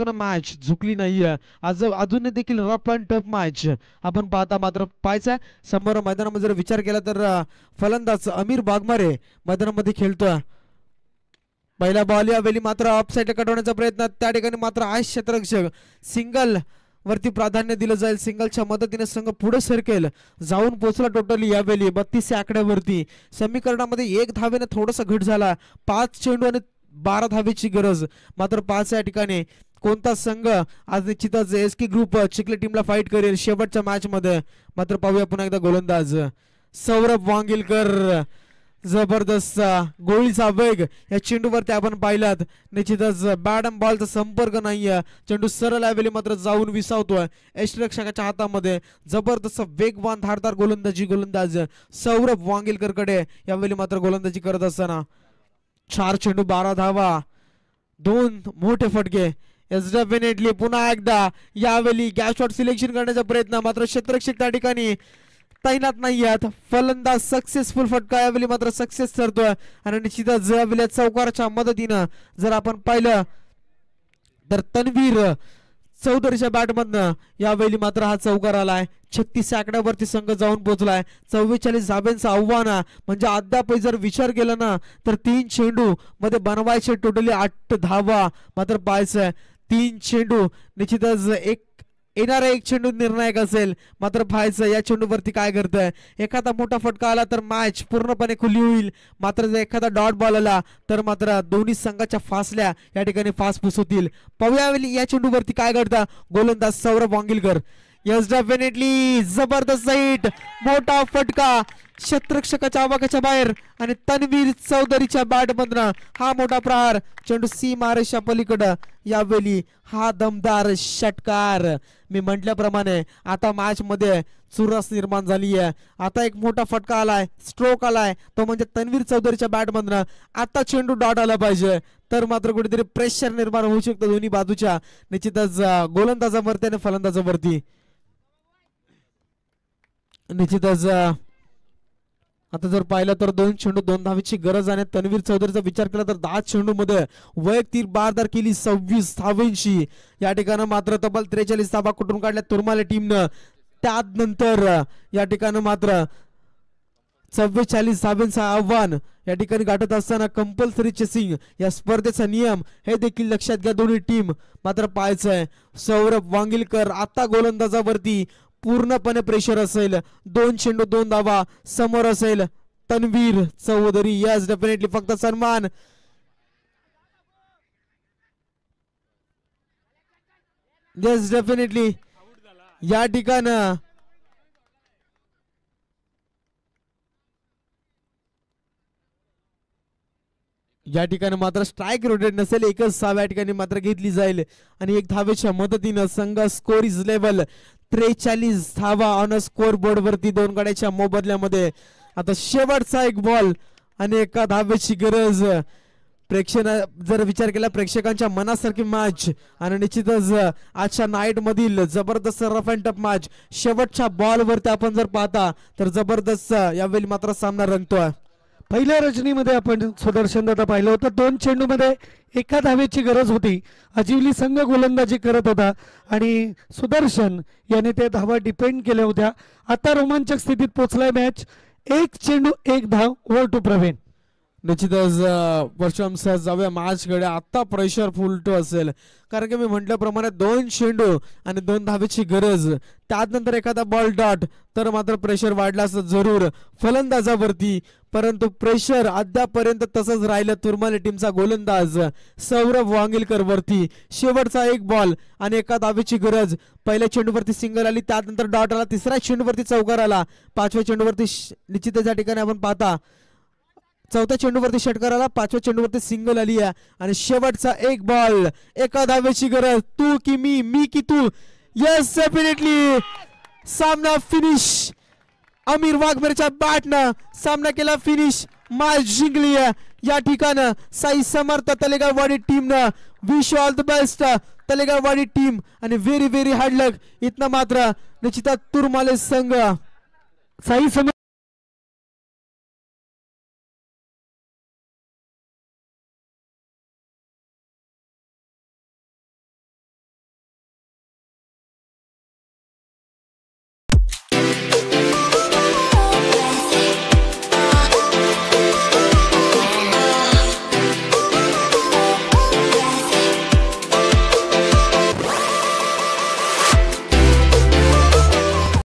match झुकली नाहीये आज अजून देखील रफ अँड टफ मॅच आपण पाहता मात्र पाहायचं समोर मैदानामध्ये जर विचार केला तर फलंदाज अमीर बागमारे मैदानामध्ये खेळतोय पहिला बॉल यावेळी मात्र ऑफ साइड कटवण्याचा प्रयत्न त्या ठिकाणी मात्र आहे क्षेत्ररक्षक सिंगल वरती प्राधान्य दिलं जाईल सिंगलच्या मदतीने संघ पुढे सरकेल जाऊन पोहोचला टोटली यावेळी 32 आकड्यावरती समीकरणामध्ये 1 धावेने थोडासा घट झाला 5 चेंडू आणि 12 धावेची गरज मात्र 5 या ठिकाणी कोणता संघ आज निश्चितच एसके ग्रुप चिखली टीमला फाईट करेल शेवटच्या मॅच मध्ये मात्र पाहूया पुन्हा एकदा गोलंदाज सौरभ वांगिलकर जबरदस्त गोळीचा वेग या चेंडूवरती आपण पाहिलात निश्चितच बॅट अँड बॉलचा संपर्क नाहीये चेंडू सरळ यावेळी मात्र जाऊन विसावतोय यष्टिरक्षकाच्या हातामध्ये जबरदस्त वेगवान धारदार गोलंदाज सौरभ वांगिलकर कडे यावेळी मात्र गोलंदाजी करत असताना 4 चेंडू 12 धावा 2 मोठे फटके डेफिनेटली पुन्हा एकदा यावेळी गॅप शॉट सिलेक्शन करण्याचा प्रयत्न मात्र क्षेत्ररक्षक त्या ठिकाणी तैनात नाही आहेत फलंदाज सक्सेसफुल फटका यावेळी मात्र सक्सेस ठरतोय आणि निश्चितच यावेळी चौकाराच्या मदतीनं जर आपण पाहिलं तर तन्वीर चौधरीच्या बॅटमधनं यावेळी मात्र हा चौकार आलाय 36 आकड्यावरती संघ जाऊन पोहोचलाय 44 धाब्यांचं आव्हान म्हणजे अद्याप जर विचार केला ना तर 3 चेंडू मध्ये बनवायचे टोटली 8 धावा मात्र पाहायचंय 3 चेंडू निश्चितच येणारा एक चेंडू निर्णायक असेल मात्र पाहायचं या चेंडूवरती काय करतंय एखादा मोठा फटका आला तर मॅच पूर्णपणे खुली होईल मात्र जर एखादा डॉट बॉल आला तर मात्र दोन्ही संघाच्या फासल्या या ठिकाणी फासफूस होतील पाहूया या चेंडूवरती काय करता गोलंदाज सौरभ वांगिलकर यस डेफिनेटली जबरदस्त हिट मोठा फटका क्षेत्ररक्षकाच्या आवाक्याच्या बाहेर आणि तन्वीर चौधरीच्या बॅटमधनं हा मोठा प्रहार चेंडू सीमारेषा पलीकडे यावेळी हा दमदार षटकार मी म्हटल्याप्रमाणे आता मॅच मध्ये चुरस निर्माण झाली आहे आता एक मोठा फटका आलाय स्ट्रोक आलाय तो म्हणजे तन्वीर चौधरीच्या बॅटमधनं आता चेंडू डॉट आला पाहिजे तर मात्र कुठेतरी प्रेशर निर्माण होऊ शकतं दोन्ही बाजूच्या निश्चितच गोलंदाजावरती आणि फलंदाजावरती निश्चितच आता जर पाहिलं तर 2 चेंडू 2 धावेची गरज आहे तन्वीर चौधरीचा विचार केला तर 10 चेंडू मध्ये वैयक्तिक बारदार केली 26 धावेंची या ठिकाणी मात्र तब्बल 43 धावा कुठून काढल्या तुरमाले टीमनं त्यानंतर या ठिकाणी मात्र 44 धावेंचं आव्हान या ठिकाणी गाठत असताना कंपल्सरी चेसिंग या स्पर्धेचा नियम हे देखील लक्षात घ्या दोन्ही टीम मात्र पाहायचंय सौरभ वांगिलकर आता गोलंदाजावरती पूर्णपणे प्रेशर असेल 2 चेंडू 2 धावा समोर असेल तन्वीर चौधरी यस डेफिनेटली फक्त सन्मान यस डेफिनेटली या ठिकाणी मात्र स्ट्राइक रोटेट नसेल एकच धाव या ठिकाणी मात्र घेतली जाईल आणि 1 धावेच्या मदतीनं संघ स्कोर इज लेवल 43 धावा ऑन स्कोर बोर्ड वरती 2 गड्याच्या मोबदल्यामध्ये आता शेवटचा एक बॉल आणि 1 धावेची गरज जर विचार केला प्रेक्षकांच्या मनासारखी मॅच आणि निश्चितच आजच्या नाईट मधील जबरदस्त रफ अँड टफ मॅच शेवटच्या बॉल वरती आपण जर पाहता तर जबरदस्त यावेळी मात्र सामना रंगतोय पहिल्या रजनीमध्ये आपण सुदर्शन दादा पाहिलं होतं 2 चेंडू मध्ये 1 धावेची गरज होती अजिवली संघ गोलंदाजी करत होता आणि सुदर्शन याने ते धावा डिपेंड केल्या होत्या आता रोमांचक स्थितीत पोहोचलाय मॅच 1 चेंडू 1 धाव ओव्हर टू प्रवीण निश्चितच परशुराम सर जाऊया मॅच कडे आता प्रेशर फुलटो असेल कारण की मी म्हटल्याप्रमाणे 2 चेंडू आणि 2 धावेची गरज त्यानंतर एखादा बॉल डॉट तर मात्र प्रेशर वाढला असं जरूर फलंदाजावरती परंतु प्रेशर अद्यापर्यंत तसंच राहिलं तुरमाले टीमचा गोलंदाज सौरभ वांगिलकर वरती शेवटचा 1 बॉल आणि 1 धावेची गरज पहिल्या चेंडूवरती सिंगल आली त्यानंतर डॉट आला तिसऱ्या चेंडूवरती चौकार आला 5व्या चेंडूवरती निश्चितच या ठिकाणी आपण पाहता 4थ्या चेंडूवरती षटकार आला 5व्या चेंडूवरती सिंगल आली आहे आणि शेवटचा 1 बॉल 1 धावेची गरज तू की मी की तू यस डेफिनेटली सामना फिनिश अमीर वाघमेरच्या बॅटनं सामना केला फिनिश मॅच जिंकली या ठिकाणी साई समर्थ तलेगाववाडी टीमनं wish all the best Talegaonwadi team आणि व्हेरी व्हेरी हार्ड लक इथनं मात्र निश्चितच तुरमाले संघ साई समर्थ